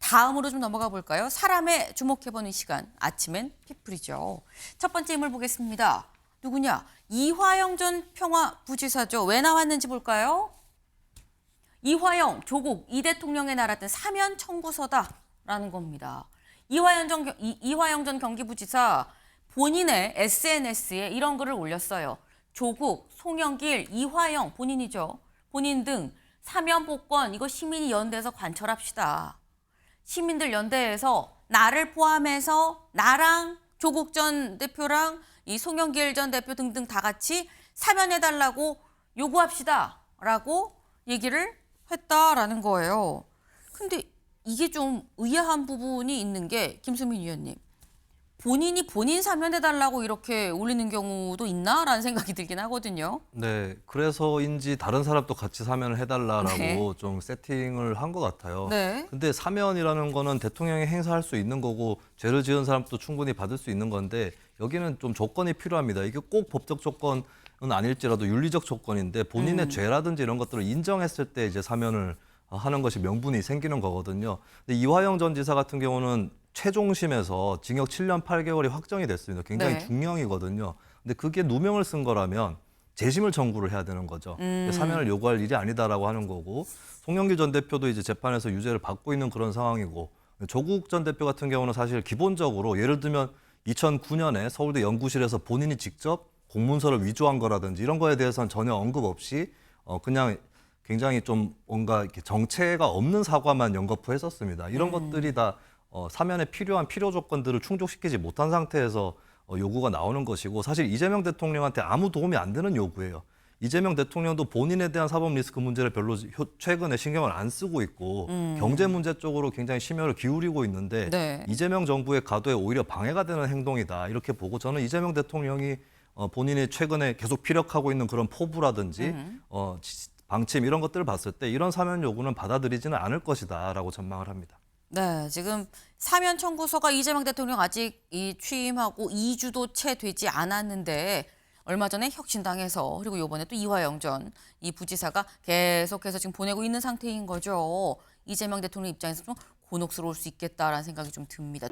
다음으로 좀 넘어가 볼까요? 사람에 주목해보는 시간, 아침엔 피플이죠. 첫 번째 인물 보겠습니다. 누구냐? 이화영 전 평화부지사죠. 왜 나왔는지 볼까요? 이화영, 조국, 이 대통령의 나랐던 사면 청구서다라는 겁니다. 이화영 전 경기부지사 본인의 SNS에 이런 글을 올렸어요. 조국, 송영길, 이화영, 본인이죠. 본인 등 사면 복권 이거 시민이 연대해서 관철합시다. 시민들 연대해서 나를 포함해서 나랑 조국 전 대표랑 이 송영길 전 대표 등등 다 같이 사면해달라고 요구합시다라고 얘기를 했다라는 거예요. 근데 이게 좀 의아한 부분이 있는 게 김수민 위원님. 본인이 본인 사면해달라고 이렇게 올리는 경우도 있나라는 생각이 들긴 하거든요. 네, 그래서인지 다른 사람도 같이 사면을 해달라라고 네. 좀 세팅을 한 것 같아요. 네. 근데 사면이라는 거는 대통령이 행사할 수 있는 거고 죄를 지은 사람도 충분히 받을 수 있는 건데 여기는 좀 조건이 필요합니다. 이게 꼭 법적 조건은 아닐지라도 윤리적 조건인데 본인의 죄라든지 이런 것들을 인정했을 때 이제 사면을 하는 것이 명분이 생기는 거거든요. 근데 이화영 전 지사 같은 경우는 최종심에서 징역 7년 8개월이 확정이 됐습니다. 굉장히 네. 중형이거든요. 근데 그게 누명을 쓴 거라면 재심을 청구를 해야 되는 거죠. 사면을 요구할 일이 아니다라고 하는 거고 송영길 전 대표도 이제 재판에서 유죄를 받고 있는 그런 상황이고 조국 전 대표 같은 경우는 사실 기본적으로 예를 들면 2009년에 서울대 연구실에서 본인이 직접 공문서를 위조한 거라든지 이런 거에 대해서는 전혀 언급 없이 그냥 굉장히 좀 뭔가 이렇게 정체가 없는 사과만 연거푸했었습니다. 이런 것들이 다 사면에 필요한 필요 조건들을 충족시키지 못한 상태에서 요구가 나오는 것이고 사실 이재명 대통령한테 아무 도움이 안 되는 요구예요. 이재명 대통령도 본인에 대한 사법 리스크 문제를 별로 최근에 신경을 안 쓰고 있고 경제 문제 쪽으로 굉장히 심혈을 기울이고 있는데 네. 이재명 정부의 가도에 오히려 방해가 되는 행동이다 이렇게 보고 저는 이재명 대통령이 본인이 최근에 계속 피력하고 있는 그런 포부라든지 방침 이런 것들을 봤을 때 이런 사면 요구는 받아들이지는 않을 것이다라고 전망을 합니다. 네, 지금 사면 청구서가 이재명 대통령 아직 취임하고 2주도 채 되지 않았는데 얼마 전에 혁신당에서 그리고 이번에 또 이화영 전 이 부지사가 계속해서 지금 보내고 있는 상태인 거죠. 이재명 대통령 입장에서 좀 곤혹스러울 수 있겠다라는 생각이 좀 듭니다.